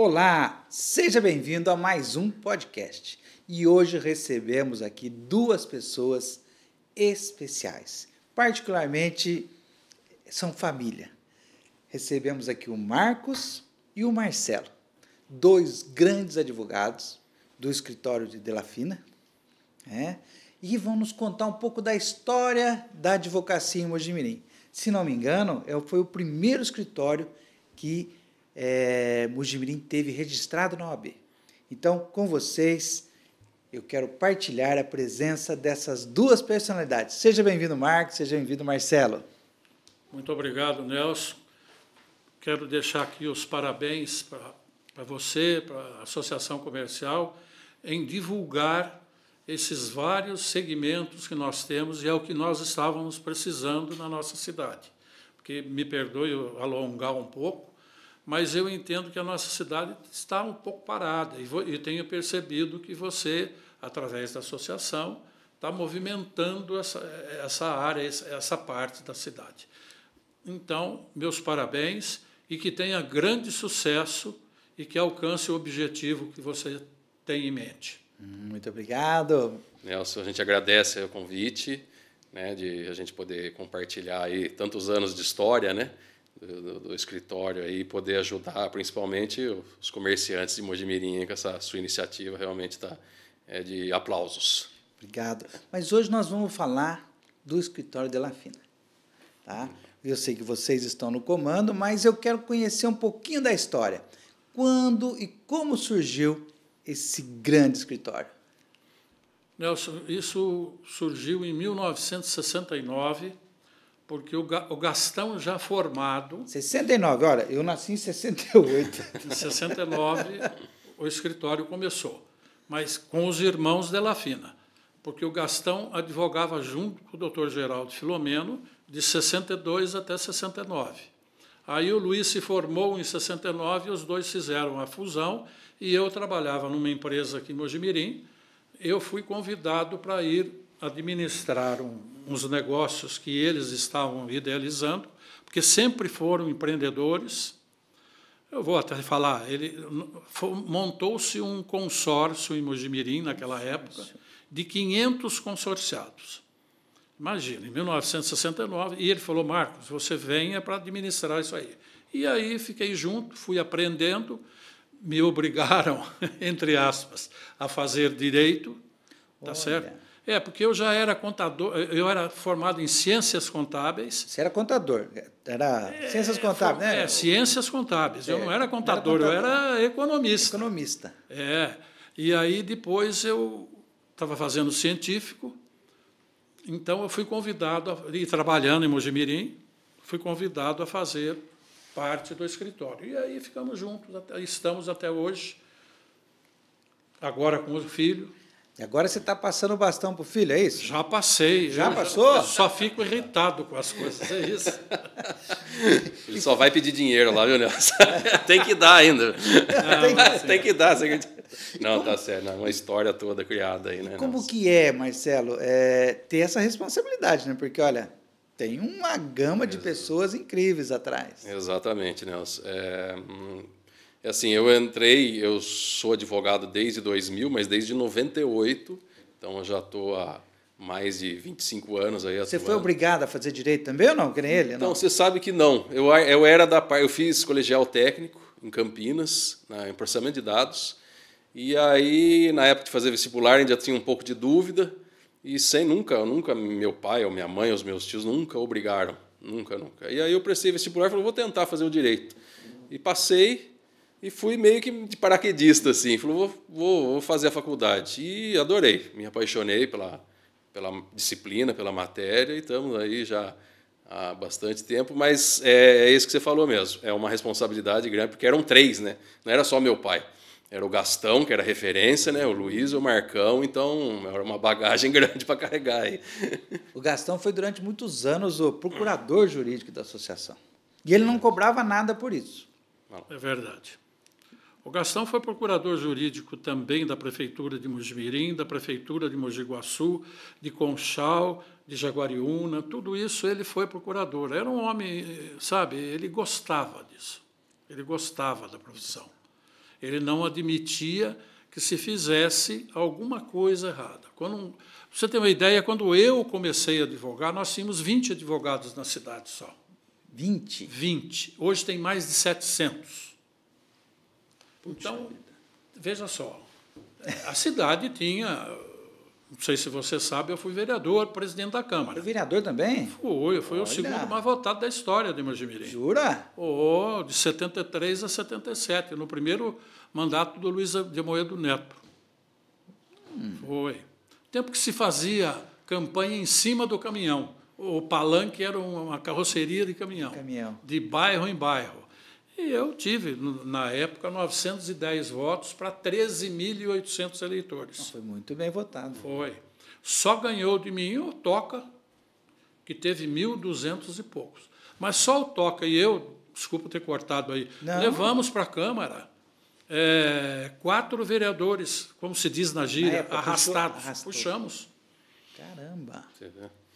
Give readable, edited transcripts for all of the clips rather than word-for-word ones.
Olá, seja bem-vindo a mais um podcast. E hoje recebemos aqui duas pessoas especiais, particularmente são família. Recebemos aqui o Marcos e o Marcelo, dois grandes advogados do escritório de Delafina, e vão nos contar um pouco da história da advocacia em Mojimirim. Se não me engano, foi o primeiro escritório que Mojimirim teve registrado na OAB. Então, com vocês, eu quero partilhar a presença dessas duas personalidades. Seja bem-vindo, Marcos, seja bem-vindo, Marcelo. Muito obrigado, Nelson. Quero deixar aqui os parabéns para você, para a Associação Comercial, em divulgar esses vários segmentos que nós temos e é o que nós estávamos precisando na nossa cidade. Porque, me perdoe eu alongar um pouco, mas eu entendo que a nossa cidade está um pouco parada e tenho percebido que você, através da associação, está movimentando essa área, essa parte da cidade. Então, meus parabéns e que tenha grande sucesso e que alcance o objetivo que você tem em mente. Muito obrigado. Nelson, a gente agradece o convite, de a gente poder compartilhar aí tantos anos de história, do escritório aí, poder ajudar principalmente os comerciantes de Mojimirim com essa sua iniciativa, realmente está de aplausos. Obrigado. Mas hoje nós vamos falar do escritório Delafina, tá? Eu sei que vocês estão no comando, mas eu quero conhecer um pouquinho da história. Quando e como surgiu esse grande escritório? Nelson, isso surgiu em 1969, porque o Gastão já formado... 69, olha, eu nasci em 68. Em 69, o escritório começou, mas com os irmãos Delafina, porque o Gastão advogava junto com o doutor Geraldo Filomeno, de 62 até 69. Aí o Luiz se formou em 69 e os dois fizeram a fusão e eu trabalhava numa empresa aqui em Mojimirim. Eu fui convidado para ir administrar uns negócios que eles estavam idealizando, porque sempre foram empreendedores. Eu vou até falar, montou-se um consórcio em Mojimirim, naquela época, de 500 consorciados. Imagina, em 1969, e ele falou, Marcos, você venha para administrar isso aí. E aí fiquei junto, fui aprendendo, me obrigaram, entre aspas, a fazer direito, tá certo? Porque eu já era contador, eu era formado em ciências contábeis. Você era contador, era ciências contábeis, né? Ciências contábeis, eu não era contador, eu era economista. Economista. E aí depois eu estava fazendo científico, então eu fui convidado, e trabalhando em Mojimirim, fui convidado a fazer parte do escritório. E aí ficamos juntos, estamos até hoje, agora com o filho. E agora você está passando o bastão para o filho, é isso? Já passei. Já passou? Só fico irritado com as coisas, é isso. Ele só vai pedir dinheiro lá, viu, Nelson? Tem que dar ainda. Tem que dar. Não, tá certo. É uma história toda criada aí, né? Como Nelson? Que é, Marcelo, ter essa responsabilidade, né? Porque, olha, tem uma gama de pessoas incríveis atrás. Exatamente, Nelson. Assim, eu sou advogado desde 2000, mas desde 98, então eu já estou há mais de 25 anos aí atuando. Você foi obrigado a fazer direito também ou não, que nem ele? Não, você sabe que não. Eu fiz colegial técnico em Campinas, em processamento de dados, e aí, na época de fazer vestibular, ainda tinha um pouco de dúvida, e nunca, meu pai ou minha mãe, os meus tios, nunca obrigaram, nunca. E aí eu prestei vestibular e falei, vou tentar fazer o direito. E passei, e fui meio que de paraquedista, assim, falei, vou fazer a faculdade. E adorei, me apaixonei pela disciplina, pela matéria, e estamos aí já há bastante tempo, mas é isso que você falou mesmo, é uma responsabilidade grande, porque eram três, né? Não era só meu pai. Era o Gastão, que era referência, o Luiz, o Marcão, então era uma bagagem grande para carregar aí. O Gastão foi durante muitos anos o procurador jurídico da associação. E ele não cobrava nada por isso. É verdade. O Gastão foi procurador jurídico também da Prefeitura de Mojimirim, da Prefeitura de Mogi Guaçu, de Conchal, de Jaguariúna, tudo isso ele foi procurador. Era um homem, sabe, ele gostava disso, ele gostava da profissão. Ele não admitia que se fizesse alguma coisa errada. Pra você ter uma ideia, quando eu comecei a advogar, nós tínhamos 20 advogados na cidade só. 20? 20. Hoje tem mais de 700. Então, veja só, a cidade tinha, não sei se você sabe, eu fui vereador, presidente da Câmara. Foi vereador também? Eu fui o segundo mais votado da história de Mojimirim. Jura? De 73 a 77, no primeiro mandato do Luiz de Amoedo Neto. Foi. Tempo que se fazia campanha em cima do caminhão. O palanque era uma carroceria de caminhão, de bairro em bairro. E eu tive, na época, 910 votos para 13.800 eleitores. Foi muito bem votado. Foi. Só ganhou de mim o Toca, que teve 1.200 e poucos. Mas só o Toca e eu, desculpa ter cortado aí, levamos para a Câmara 4 vereadores, como se diz na gíria, arrastados. Puxamos. Caramba!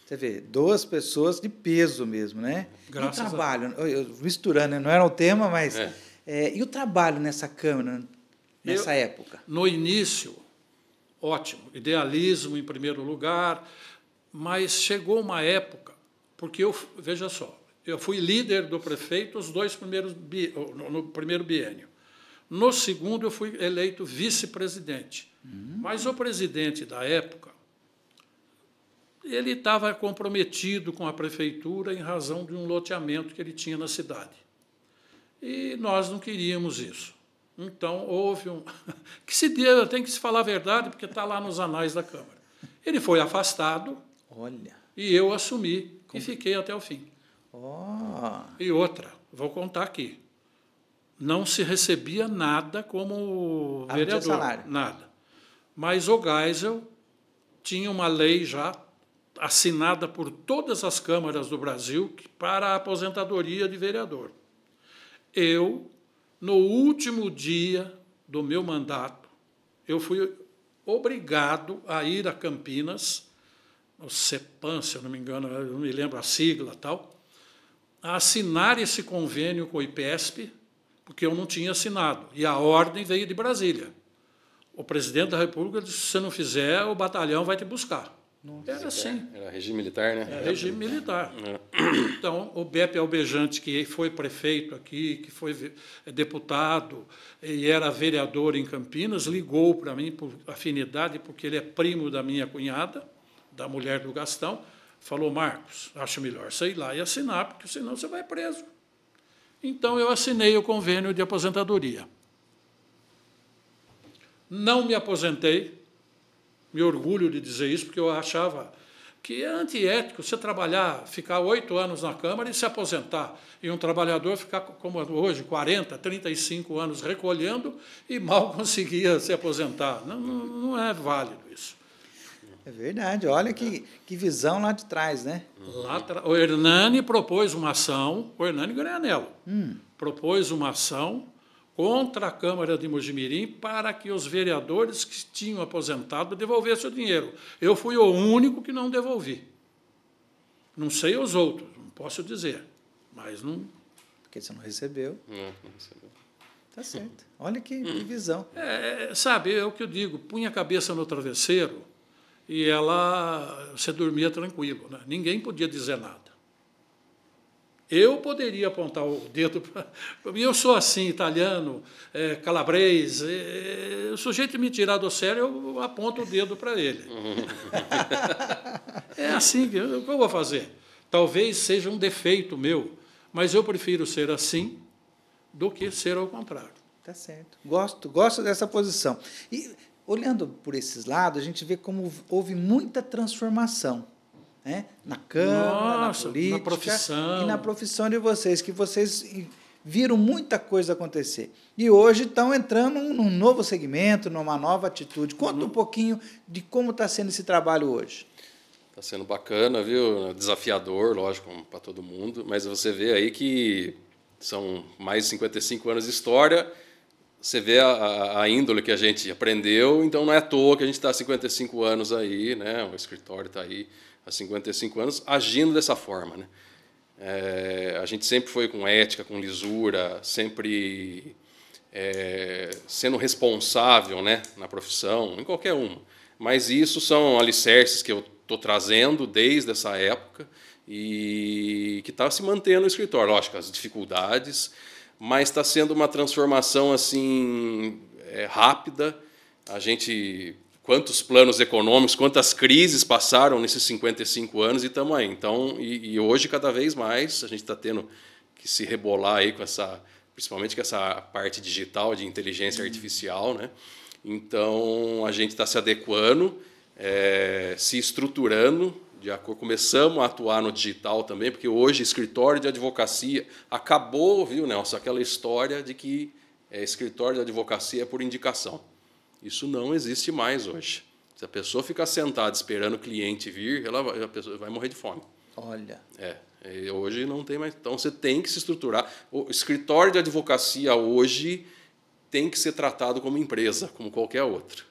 Você vê, 2 pessoas de peso mesmo, né? Graças e o trabalho, misturando, não era o tema, mas... e o trabalho nessa Câmara, nessa época? No início, ótimo, idealismo em primeiro lugar, mas chegou uma época, porque veja só, eu fui líder do prefeito no primeiro biênio. No segundo, eu fui eleito vice-presidente. Mas o presidente da época, ele estava comprometido com a prefeitura em razão de um loteamento que ele tinha na cidade. E nós não queríamos isso. Então, houve que se deu, tem que se falar a verdade, porque está lá nos anais da Câmara. Ele foi afastado. Olha. E eu assumi e fiquei até o fim. E outra, vou contar aqui. Não se recebia nada como vereador. Salário. Nada. Mas o Geisel tinha uma lei já assinada por todas as câmaras do Brasil para a aposentadoria de vereador. Eu, no último dia do meu mandato, eu fui obrigado a ir a Campinas, o CEPAM, se eu não me engano, eu não me lembro a sigla, a assinar esse convênio com o IPESP, porque eu não tinha assinado, e a ordem veio de Brasília. O presidente da República disse, se você não fizer, o batalhão vai te buscar. Nossa. Era assim. Era regime militar, né? Era regime militar. Então, o Beppe Albejante, que foi prefeito aqui, que foi deputado e era vereador em Campinas, ligou para mim por afinidade, porque ele é primo da minha cunhada, da mulher do Gastão, falou, Marcos, acho melhor você ir lá e assinar, porque senão você vai preso. Então, eu assinei o convênio de aposentadoria. Não me aposentei, me orgulho de dizer isso, porque eu achava que é antiético você trabalhar, ficar 8 anos na Câmara e se aposentar, e um trabalhador ficar, como hoje, 40, 35 anos recolhendo e mal conseguia se aposentar. Não é válido isso. É verdade, olha que visão lá de trás, né? O Hernani propôs uma ação, o Hernani Granello, propôs uma ação contra a Câmara de Mojimirim para que os vereadores que tinham aposentado devolvessem o dinheiro. Eu fui o único que não devolvi. Não sei os outros, não posso dizer, mas não... Porque você não recebeu. Não recebeu. Tá certo. Olha que visão. Sabe, é o que eu digo, punha a cabeça no travesseiro e você dormia tranquilo, né? Ninguém podia dizer nada. Eu poderia apontar o dedo para... Eu sou assim, italiano, calabrês. O sujeito me tirar do sério, eu aponto o dedo para ele. É assim, o que eu vou fazer? Talvez seja um defeito meu, mas eu prefiro ser assim do que ser ao contrário. Tá certo. Gosto dessa posição. E, olhando por esses lados, a gente vê como houve muita transformação. Né? Na Câmara, na política, na profissão. E na profissão de vocês, que vocês viram muita coisa acontecer. E hoje estão entrando num novo segmento, numa nova atitude. Conta um pouquinho de como está sendo esse trabalho hoje. Está sendo bacana, viu? Desafiador, lógico, para todo mundo, mas você vê aí que são mais de 55 anos de história, você vê a índole que a gente aprendeu, então não é à toa que a gente está há 55 anos aí, né? O escritório está aí há 55 anos, agindo dessa forma, né? A gente sempre foi com ética, com lisura, sempre sendo responsável, né, na profissão, em qualquer uma. Mas isso são alicerces que eu estou trazendo desde essa época e que está se mantendo no escritório. Lógico, as dificuldades, mas está sendo uma transformação assim rápida. A gente, quantos planos econômicos, quantas crises passaram nesses 55 anos e estamos aí. Então, e hoje cada vez mais a gente está tendo que se rebolar aí com principalmente com essa parte digital de inteligência artificial, né? Então a gente está se adequando, se estruturando. Começamos a atuar no digital também, porque hoje escritório de advocacia acabou, viu, Nelson, aquela história de que escritório de advocacia é por indicação. Isso não existe mais hoje. Se a pessoa ficar sentada esperando o cliente vir, a pessoa vai morrer de fome. Olha. Hoje não tem mais. Então você tem que se estruturar. O escritório de advocacia hoje tem que ser tratado como empresa, como qualquer outra.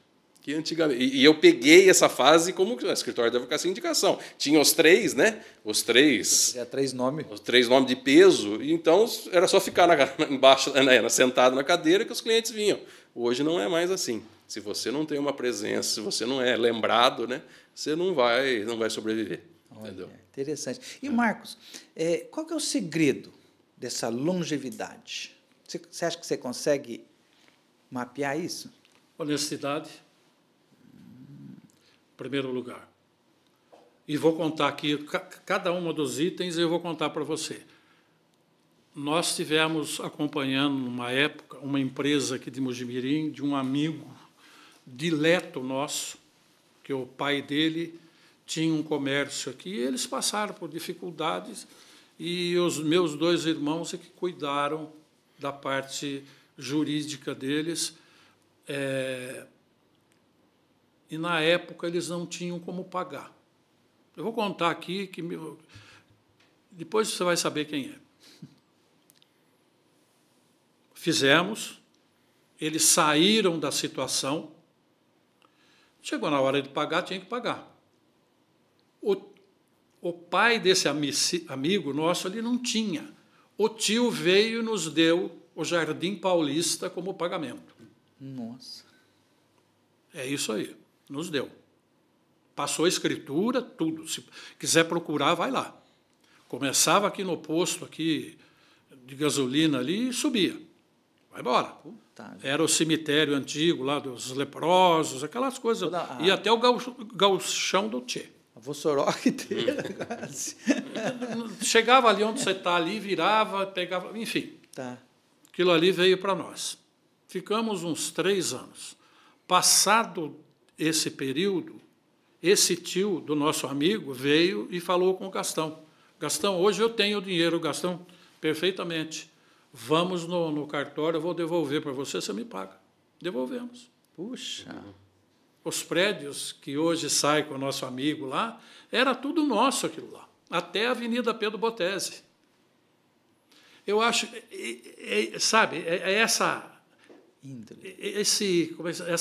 Que antigamente, e eu peguei essa fase como escritório de advocacia indicação. Tinha os três, né? Os três nomes. Os 3 nomes de peso, e então era só ficar embaixo, sentado na cadeira que os clientes vinham. Hoje não é mais assim. Se você não tem uma presença, se você não é lembrado, né, você não vai sobreviver. Olha, entendeu? Interessante. E, Marcos, qual que é o segredo dessa longevidade? Você acha que você consegue mapear isso? Honestidade, em primeiro lugar. E vou contar aqui, cada um dos itens eu vou contar para você. Nós estivemos acompanhando, numa época, uma empresa aqui de Mojimirim, de um amigo dileto nosso, que o pai dele tinha um comércio aqui, e eles passaram por dificuldades, e os meus 2 irmãos é que cuidaram da parte jurídica deles, e, na época, eles não tinham como pagar. Eu vou contar aqui, depois você vai saber quem é. Fizemos, eles saíram da situação, chegou na hora de pagar, tinha que pagar. O pai desse amigo nosso ali não tinha. O tio veio e nos deu o Jardim Paulista como pagamento. Nossa. É isso aí, nos deu. Passou a escritura, tudo. Se quiser procurar, vai lá. Começava aqui no posto aqui de gasolina ali e subia. Vai embora. Puta. Era o cemitério antigo lá dos leprosos, aquelas coisas. Ia até o gauchão do Tchê. A Vossoroca inteira, quase. Chegava ali onde você está ali, virava, pegava, enfim. Tá. Aquilo ali veio para nós. Ficamos uns 3 anos. Passado esse período, esse tio do nosso amigo veio e falou com o Gastão. Gastão, hoje eu tenho dinheiro, Gastão, perfeitamente. Vamos no cartório, eu vou devolver para você, você me paga. Devolvemos. Puxa. Os prédios que hoje saem com o nosso amigo lá, era tudo nosso aquilo lá. Até a Avenida Pedro Botese. Eu acho, sabe, essa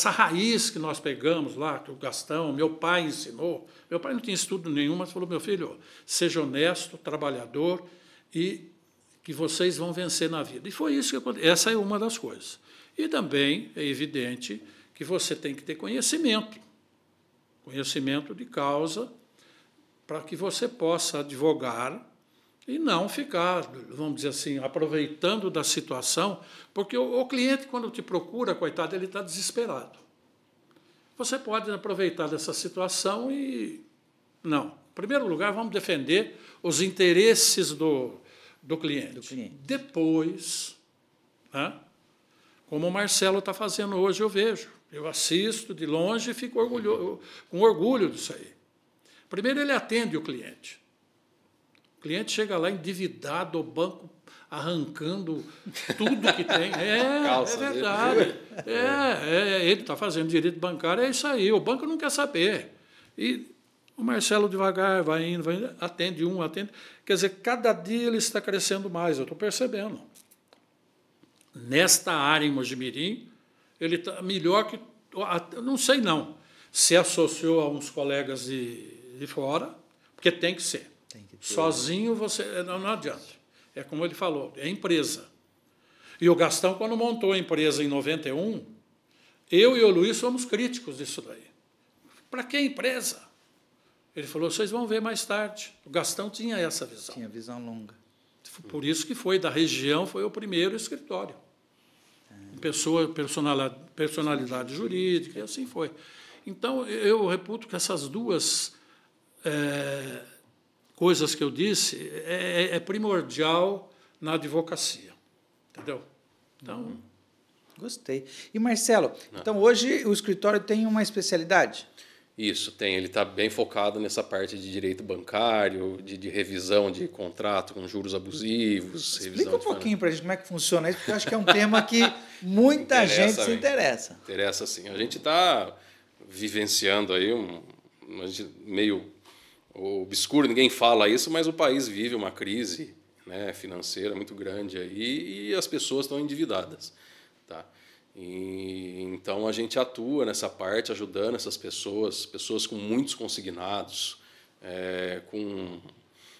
raiz que nós pegamos lá, que o Gastão, meu pai ensinou. Meu pai não tinha estudo nenhum, mas falou, meu filho, seja honesto, trabalhador e que vocês vão vencer na vida. E foi isso que aconteceu. Essa é uma das coisas. E também é evidente que você tem que ter conhecimento de causa, para que você possa advogar e não ficar, vamos dizer assim, aproveitando da situação, porque o cliente, quando te procura, coitado, ele está desesperado. Você pode aproveitar dessa situação e... Não. Em primeiro lugar, vamos defender os interesses do cliente. Depois, né, como o Marcelo está fazendo hoje, eu vejo. Eu assisto de longe e fico com orgulho disso aí. Primeiro, ele atende o cliente. O cliente chega lá endividado, o banco arrancando tudo que tem. É verdade. Ele está fazendo direito bancário, é isso aí. O banco não quer saber. E o Marcelo devagar vai indo, atende um, atende. Quer dizer, cada dia ele está crescendo mais, eu estou percebendo. Nesta área em Mojimirim, ele está melhor que... Não sei não, se associou a uns colegas de fora, porque tem que ser. Sozinho você não adianta. É como ele falou, é empresa. E o Gastão, quando montou a empresa em 91, eu e o Luiz somos críticos disso daí. Para que empresa? Ele falou, vocês vão ver mais tarde. O Gastão tinha essa visão. Tinha visão longa. Por isso que foi, da região, foi o primeiro escritório. Personalidade jurídica, e assim foi. Então, eu reputo que essas duas coisas que eu disse é primordial na advocacia. Entendeu? Então... Gostei. E, Marcelo, então hoje o escritório tem uma especialidade? Isso, tem. Ele está bem focado nessa parte de direito bancário, de revisão de contrato com juros abusivos. Explica um pouquinho para a gente como é que funciona isso, porque eu acho que é um tema que muita gente se interessa. Interessa, sim. A gente está vivenciando aí meio obscuro, ninguém fala isso, mas o país vive uma crise, né, financeira muito grande aí, e as pessoas estão endividadas. Tá? Então a gente atua nessa parte, ajudando essas pessoas com muitos consignados, com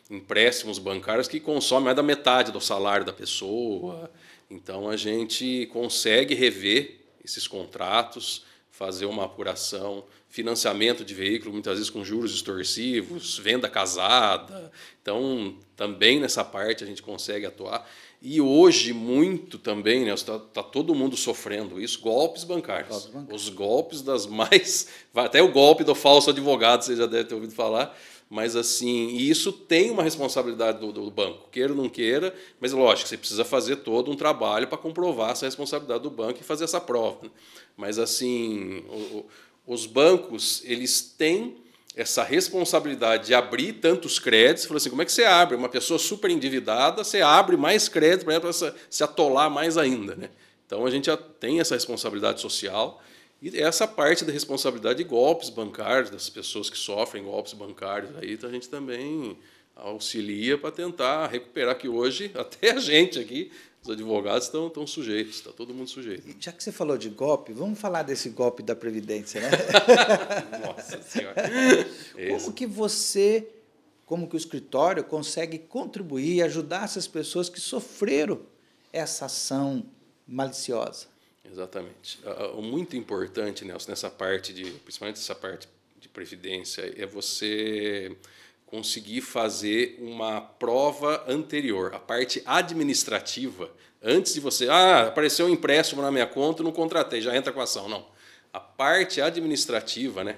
empréstimos bancários que consomem mais da metade do salário da pessoa. Então a gente consegue rever esses contratos, fazer uma apuração, financiamento de veículo, muitas vezes com juros extorsivos, venda casada. Então também nessa parte a gente consegue atuar. E hoje, muito também, né, está todo mundo sofrendo isso, golpes bancários. Os golpes das mais... Até o golpe do falso advogado, você já deve ter ouvido falar. Mas, assim, isso tem uma responsabilidade do banco, queira ou não queira, mas, lógico, você precisa fazer todo um trabalho para comprovar essa responsabilidade do banco e fazer essa prova. Mas, assim, os bancos, eles têm essa responsabilidade de abrir tantos créditos. Falou assim, como é que você abre? Uma pessoa super endividada, você abre mais crédito para ela se atolar mais ainda, né? Então, a gente já tem essa responsabilidade social e essa parte da responsabilidade de golpes bancários, das pessoas que sofrem golpes bancários. Aí a gente também auxilia para tentar recuperar, que hoje até a gente aqui, os advogados, estão sujeitos, está todo mundo sujeito. Já que você falou de golpe, vamos falar desse golpe da Previdência, né? Nossa Senhora. Como que o escritório consegue contribuir e ajudar essas pessoas que sofreram essa ação maliciosa? Exatamente. O muito importante, Nelson, principalmente essa parte de previdência, é você conseguir fazer uma prova anterior, a parte administrativa, antes de você... apareceu um empréstimo na minha conta, não contratei, já entra com a ação. Não. A parte administrativa, né,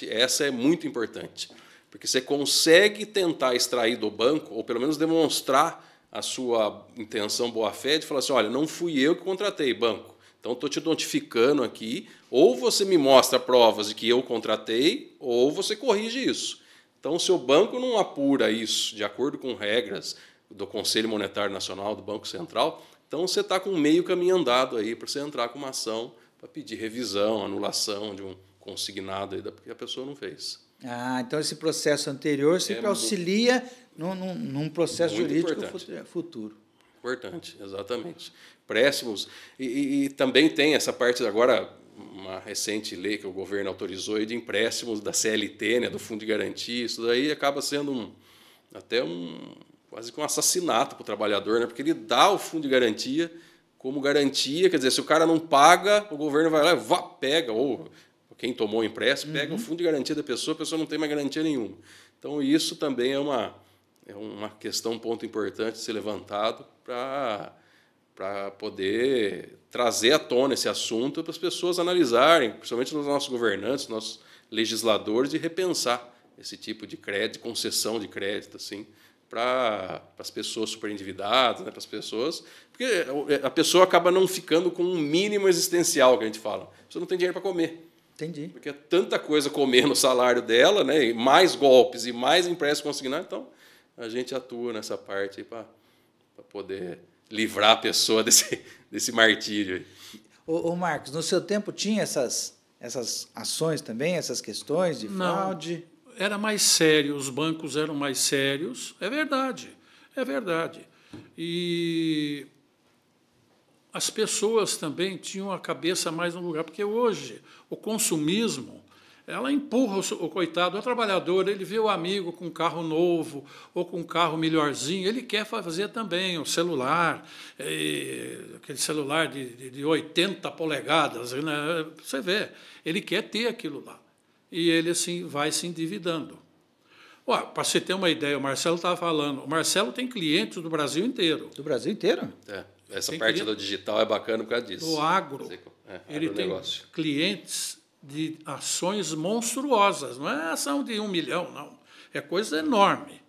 essa é muito importante, porque você consegue tentar extrair do banco, ou pelo menos demonstrar a sua intenção boa-fé, de falar assim, olha, não fui eu que contratei, banco. Então, estou te notificando aqui, ou você me mostra provas de que eu contratei, ou você corrige isso. Então, o seu banco não apura isso de acordo com regras do Conselho Monetário Nacional, do Banco Central. Então, você está com meio caminho andado aí para você entrar com uma ação para pedir revisão, anulação de um consignado aí que a pessoa não fez. Então esse processo anterior sempre auxilia num processo jurídico futuro. Importante, exatamente. Préstimos. E também tem essa parte agora, uma recente lei que o governo autorizou de empréstimos da CLT, né, do Fundo de Garantia. Isso daí acaba sendo quase que um assassinato para o trabalhador, né, porque ele dá o Fundo de Garantia como garantia, quer dizer, se o cara não paga, o governo vai lá e pega, ou quem tomou o empréstimo, pega o fundo de garantia da pessoa, a pessoa não tem mais garantia nenhuma. Então, isso também é uma questão, um ponto importante de ser levantado para poder trazer à tona esse assunto para as pessoas analisarem, principalmente os nossos governantes, nossos legisladores, de repensar esse tipo de crédito, concessão de crédito, assim, para as pessoas superendividadas, né, para as pessoas, porque a pessoa acaba não ficando com um mínimo existencial, que a gente fala. A pessoa não tem dinheiro para comer. Entendi. Porque é tanta coisa comer no salário dela, né, e mais golpes e mais empréstimo consignado, então a gente atua nessa parte para poder livrar a pessoa desse martírio aí. Ô Marcos, no seu tempo tinha essas ações também, essas questões de fraude? Não. Era mais sério, os bancos eram mais sérios, é verdade. E as pessoas também tinham a cabeça mais no lugar, porque hoje o consumismo ela empurra o coitado, o trabalhador, ele vê o amigo com um carro novo ou com um carro melhorzinho, ele quer fazer também o celular, aquele celular de 80 polegadas, né? Você vê, ele quer ter aquilo lá. E ele assim vai se endividando. Para você ter uma ideia, o Marcelo estava falando, o Marcelo tem clientes do Brasil inteiro. Do Brasil inteiro? Essa parte do digital é bacana por causa disso. Do agro. Ele tem clientes de ações monstruosas, não é ação de 1 milhão, não. É coisa enorme,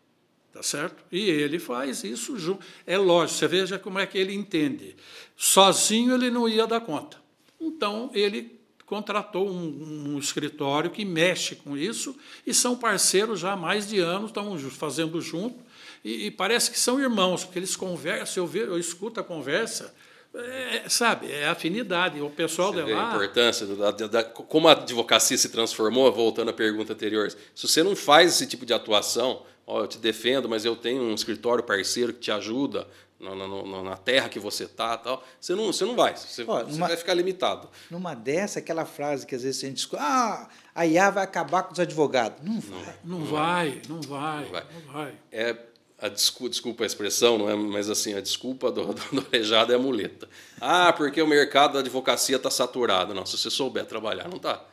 tá certo? E ele faz isso junto. É lógico, você veja como é que ele entende. Sozinho ele não ia dar conta. Então, ele contratou um escritório que mexe com isso e são parceiros já há mais de anos, estão fazendo junto, e parece que são irmãos, porque eles conversam, eu escuto a conversa. Sabe, é afinidade. O pessoal de lá. A importância como a advocacia se transformou, voltando à pergunta anterior. Se você não faz esse tipo de atuação, eu te defendo, mas eu tenho um escritório parceiro que te ajuda na terra que você está, tal, você não vai. Você vai ficar limitado. Numa dessa, aquela frase que às vezes a gente escuta, a IA vai acabar com os advogados. Não vai. Desculpa a expressão, não é? Mas assim, a desculpa do aleijado é a muleta. Porque o mercado da advocacia está saturado. Não, se você souber trabalhar, não está.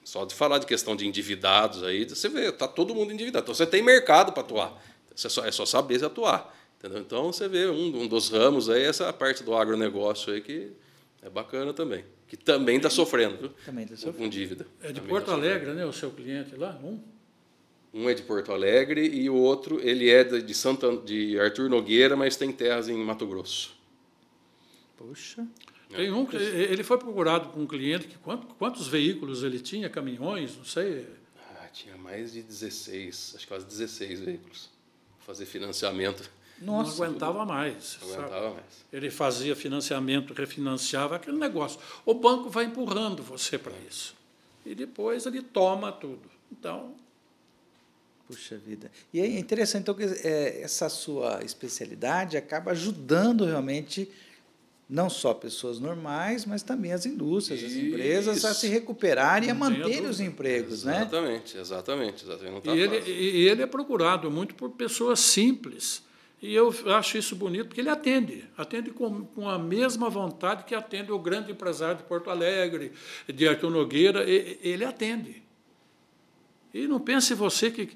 Só de falar de questão de endividados, aí você vê, está todo mundo endividado. Então você tem mercado para atuar. É só saber atuar. Entendeu? Então você vê um dos ramos aí, essa parte do agronegócio aí que é bacana também. Que também está sofrendo, viu? Também está sofrendo. Com dívida. É de Porto Alegre, né? O seu cliente lá? Um é de Porto Alegre e o outro ele é de Arthur Nogueira, mas tem terras em Mato Grosso. Puxa. Tem que ele foi procurado por um cliente que quantos veículos ele tinha, caminhões, não sei. Tinha mais de 16, acho que quase 16 veículos. Fazer financiamento. Nossa, não aguentava mais. Não aguentava mais. Ele fazia financiamento, refinanciava aquele negócio. O banco vai empurrando você para isso. E depois ele toma tudo. Então. Puxa vida. E é interessante, então, que essa sua especialidade acaba ajudando realmente não só pessoas normais, mas também as indústrias, as empresas a se recuperarem e a manter os empregos. Exatamente. Não tá e ele é procurado muito por pessoas simples. E eu acho isso bonito, porque ele atende com a mesma vontade que atende o grande empresário de Porto Alegre, de Arthur Nogueira, ele atende. E não pense você que...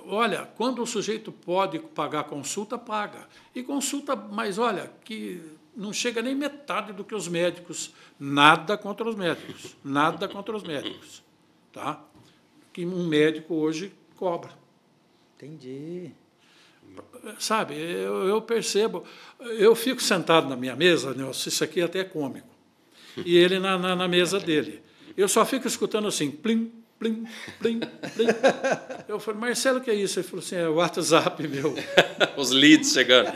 Olha, quando o sujeito pode pagar consulta, paga. E consulta, mas olha, que não chega nem metade do que os médicos. Nada contra os médicos. Nada contra os médicos. Tá? Que um médico hoje cobra. Entendi. Sabe, eu percebo. Eu fico sentado na minha mesa, Nelson, isso aqui até é cômico. E ele na mesa dele. Eu só fico escutando assim, plim, plim, plim, plim. Eu falei, Marcelo, o que é isso? Ele falou assim, é o WhatsApp meu. Os leads chegando.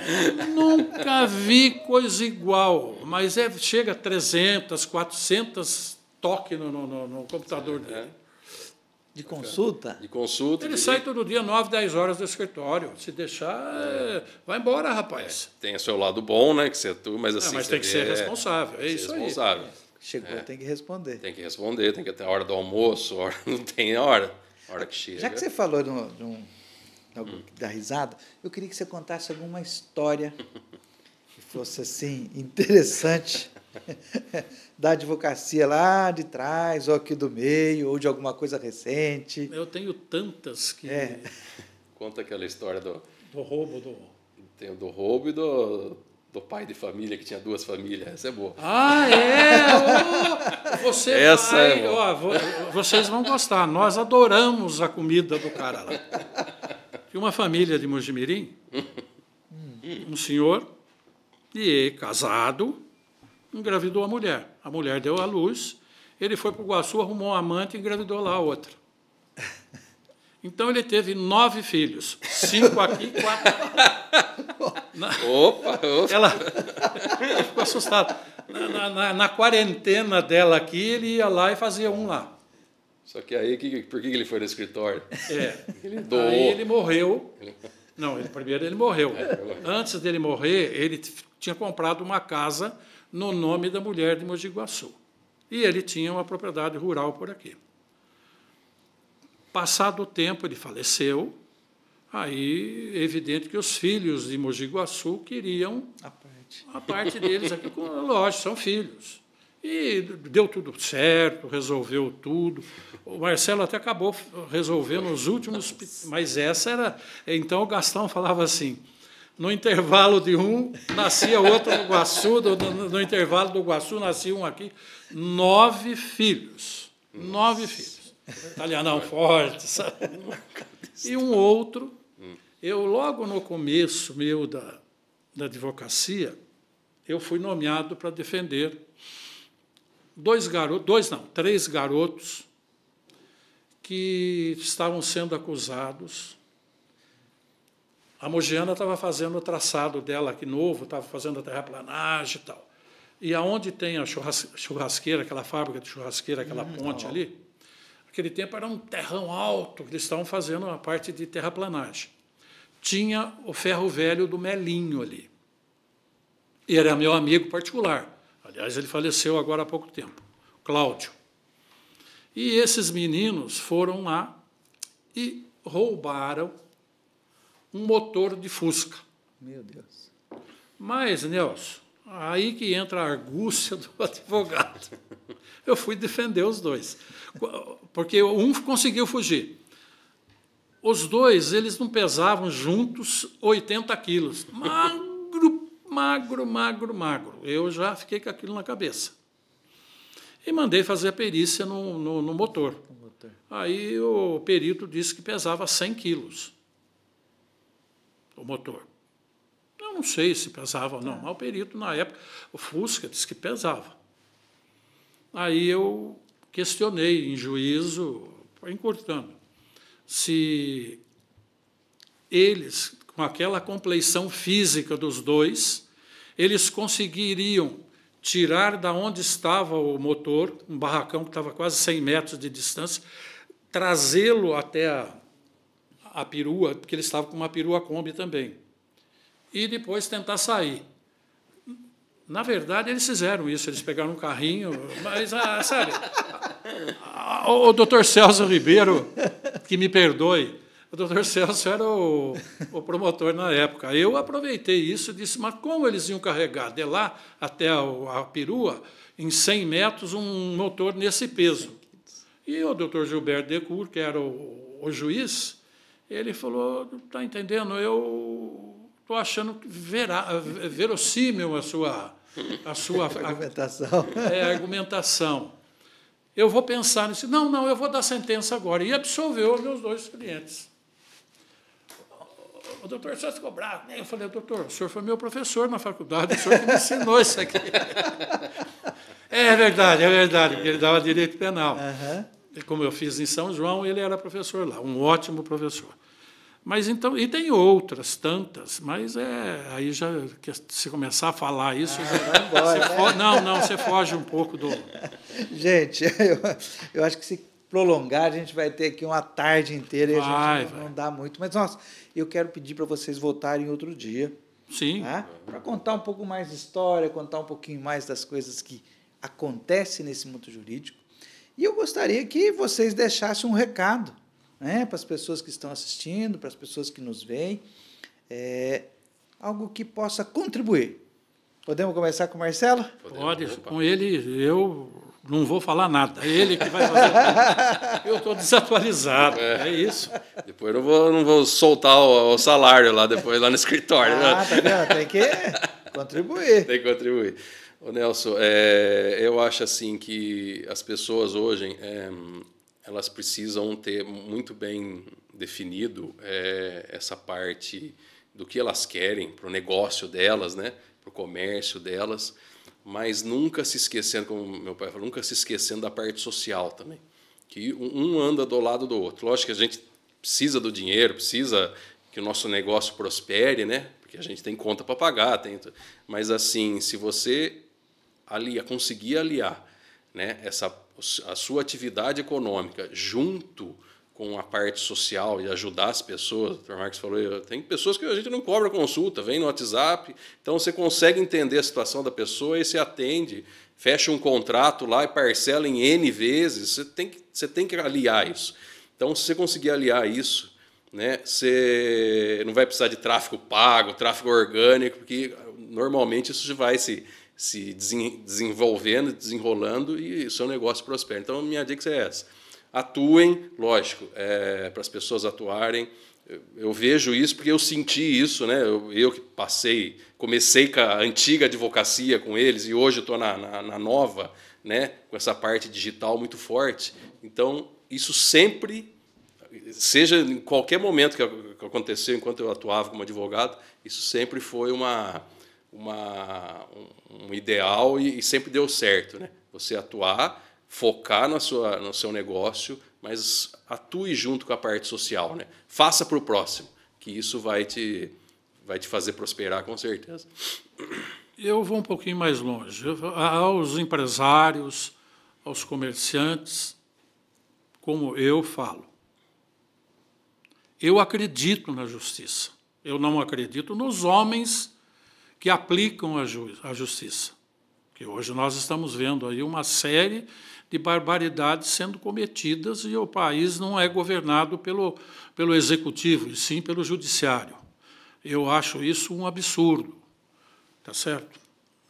Nunca vi coisa igual, mas chega a 300, 400 toques no computador dele. De consulta? De consulta. Ele sai todo dia 9, 10 horas do escritório. Se deixar, vai embora, rapaz. Tem o seu lado bom, né? Que você mas assim. Mas tem que ser responsável. É isso aí. Chegou, tem que responder. Tem que responder, tem que ter a hora do almoço, não tem a hora que chega. Já que você falou da risada, eu queria que você contasse alguma história que fosse assim interessante da advocacia lá de trás, ou aqui do meio, ou de alguma coisa recente. Eu tenho tantas que... Conta aquela história do roubo. Tem o do roubo e do pai de família, que tinha 2 famílias. Essa é boa. Vocês vão gostar. Nós adoramos a comida do cara lá. Tinha uma família de Mojimirim, um senhor, casado, engravidou a mulher. A mulher deu à luz, ele foi para o Iguaçu, arrumou um amante e engravidou lá a outra. Então, ele teve 9 filhos. 5 aqui, 4 lá. Opa! Ela ficou assustada. Na quarentena dela aqui, ele ia lá e fazia um lá. Só que aí, por que ele foi no escritório? Ele doou. Aí ele morreu. Não, primeiro ele morreu. Antes dele morrer, ele tinha comprado uma casa no nome da mulher de Mogi Guaçu. E ele tinha uma propriedade rural por aqui. Passado o tempo, ele faleceu. Aí, é evidente que os filhos de Mogi Guaçu queriam a parte deles aqui. Lógico, são filhos. E deu tudo certo, resolveu tudo. O Marcelo até acabou resolvendo os últimos, mas essa era... Então, o Gastão falava assim, no intervalo de um, nascia outro no Guaçu, no intervalo do Guaçu, nascia um aqui. 9 filhos. 9 filhos. Italianão forte, sabe? E um outro, eu logo no começo da advocacia, eu fui nomeado para defender 3 garotos que estavam sendo acusados. A Mogiana estava fazendo o traçado dela aqui novo, estava fazendo a terraplanagem e tal. E aonde tem a churrasqueira, aquela fábrica de churrasqueira, aquela ponte ali, naquele tempo era um terrão alto, que eles estavam fazendo a parte de terraplanagem. Tinha o ferro velho do Melinho ali. E era meu amigo particular. Aliás, ele faleceu agora há pouco tempo, Cláudio. E esses meninos foram lá e roubaram um motor de Fusca. Meu Deus. Mas, Nelson, aí que entra a argúcia do advogado. Eu fui defender os 2, porque um conseguiu fugir. Os 2, eles não pesavam juntos 80 quilos. Magro. Eu já fiquei com aquilo na cabeça. E mandei fazer a perícia no motor. Aí o perito disse que pesava 100 quilos o motor. Eu não sei se pesava ou não, mas o perito, na época, o Fusca, disse que pesava. Aí eu questionei em juízo, encurtando, se eles, com aquela compleição física dos 2, eles conseguiriam tirar da onde estava o motor, um barracão que estava quase 100 metros de distância, trazê-lo até a perua, porque eles estavam com uma perua Kombi também, e depois tentar sair. Na verdade, eles fizeram isso, eles pegaram um carrinho, mas, sabe, o doutor Celso Ribeiro, que me perdoe, o doutor Celso era o promotor na época. Eu aproveitei isso e disse, mas como eles iam carregar de lá até a perua, em 100 metros, um motor nesse peso? E o doutor Gilberto Decour, que era o juiz, ele falou, está entendendo, eu estou achando verossímil a sua argumentação. Argumentação. Eu vou pensar nisso. Não, eu vou dar sentença agora. E absolveu os meus 2 clientes. O doutor só ficou bravo. Eu falei, doutor, o senhor foi meu professor na faculdade, o senhor que me ensinou isso aqui. É verdade, porque ele dava direito penal. Como eu fiz em São João, ele era professor lá, um ótimo professor. Mas então, e tem outras tantas, mas aí já, se começar a falar isso, vai embora, né? Você foge um pouco do... Gente, eu acho que se prolongar, a gente vai ter aqui uma tarde inteira e a gente não dá muito. Mas, nossa, eu quero pedir para vocês voltarem outro dia. Sim. Tá? Para contar um pouco mais de história, contar um pouquinho mais das coisas que acontecem nesse mundo jurídico. E eu gostaria que vocês deixassem um recado, né, para as pessoas que estão assistindo, para as pessoas que nos veem, algo que possa contribuir. Podemos começar com o Marcelo? Pode. Com ele, eu não vou falar nada. É ele que vai fazer. Eu estou desatualizado. É isso. Depois eu não vou soltar o salário lá depois, lá no escritório. Tá vendo? Tem que contribuir. Tem que contribuir. Ô, Nelson, eu acho assim que as pessoas hoje... elas precisam ter muito bem definido essa parte do que elas querem para o negócio delas, né, para o comércio delas, mas nunca se esquecendo, como meu pai falou, nunca se esquecendo da parte social também, que um anda do lado do outro. Lógico que a gente precisa do dinheiro, precisa que o nosso negócio prospere, né, porque a gente tem conta para pagar, mas assim, se você conseguir aliar, né, a sua atividade econômica junto com a parte social e ajudar as pessoas, o Dr. Marcos falou, tem pessoas que a gente não cobra consulta, vem no WhatsApp, então você consegue entender a situação da pessoa e se atende, fecha um contrato lá e parcela em N vezes, você tem que aliar isso. Então, se você conseguir aliar isso, né, você não vai precisar de tráfego pago, tráfego orgânico, porque normalmente isso vai se desenvolvendo, desenrolando e o seu negócio prospera. Então, minha dica é essa. Atuem, lógico, para as pessoas atuarem. Eu vejo isso porque eu senti isso, né? Eu que comecei com a antiga advocacia com eles e hoje estou na nova, né? Com essa parte digital muito forte. Então, isso sempre, seja em qualquer momento que aconteceu enquanto eu atuava como advogado, isso sempre foi um ideal e sempre deu certo, né? Você atuar, focar no seu negócio, mas atue junto com a parte social, né? Faça para o próximo, que isso vai te fazer prosperar com certeza. Eu vou um pouquinho mais longe. Aos empresários, aos comerciantes, como eu falo, eu acredito na justiça. Eu não acredito nos homens que aplicam a justiça. Que hoje nós estamos vendo aí uma série de barbaridades sendo cometidas e o país não é governado pelo executivo, e sim pelo judiciário. Eu acho isso um absurdo, tá certo?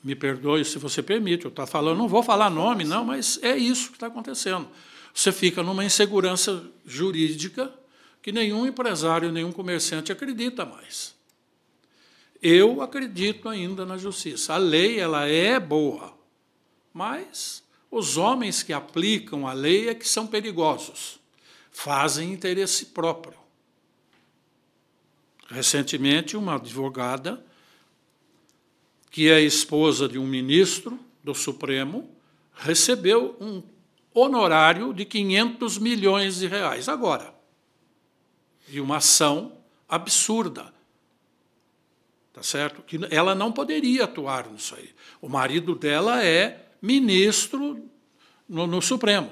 Me perdoe se você permite, eu estou falando, não vou falar nome, não, mas é isso que está acontecendo. Você fica numa insegurança jurídica que nenhum empresário, nenhum comerciante acredita mais. Eu acredito ainda na justiça. A lei ela é boa, mas os homens que aplicam a lei é que são perigosos, fazem interesse próprio. Recentemente, uma advogada, que é esposa de um ministro do Supremo, recebeu um honorário de 500 milhões de reais agora. E uma ação absurda. Tá certo? Que ela não poderia atuar nisso aí. O marido dela é ministro no Supremo.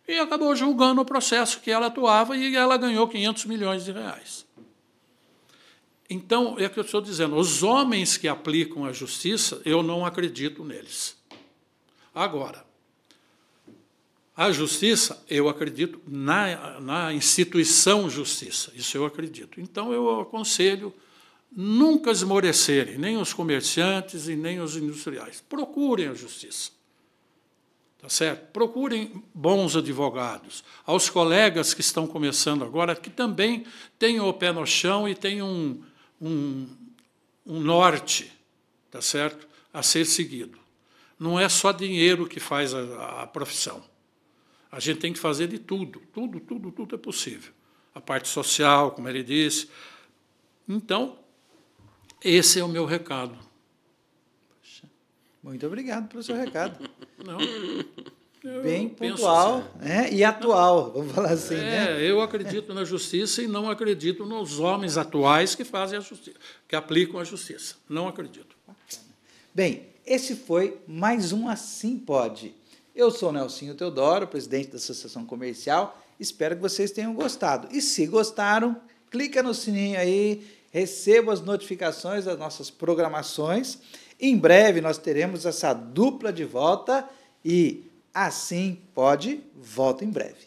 E acabou julgando o processo que ela atuava e ela ganhou 500 milhões de reais. Então, é o que eu estou dizendo, os homens que aplicam a justiça, eu não acredito neles. Agora, a justiça, eu acredito na instituição justiça, isso eu acredito. Então, eu aconselho nunca esmorecerem, nem os comerciantes e nem os industriais. Procurem a justiça. Tá certo? Procurem bons advogados. Aos colegas que estão começando agora, que também tenham o pé no chão e tenham um norte, tá certo? A ser seguido. Não é só dinheiro que faz a profissão. A gente tem que fazer de tudo. Tudo é possível. A parte social, como ele disse. Então, esse é o meu recado. Muito obrigado pelo seu recado. Não, bem pontual, assim, né? E atual, vamos falar assim. Né? Eu acredito na justiça e não acredito nos homens atuais que fazem a justiça, que aplicam a justiça. Não acredito. Bacana. Bem, esse foi mais um Assim Pode. Eu sou o Nelsinho Teodoro, presidente da Associação Comercial. Espero que vocês tenham gostado. E se gostaram, clica no sininho aí, receba as notificações das nossas programações. Em breve nós teremos essa dupla de volta e Assim Pode, volta em breve.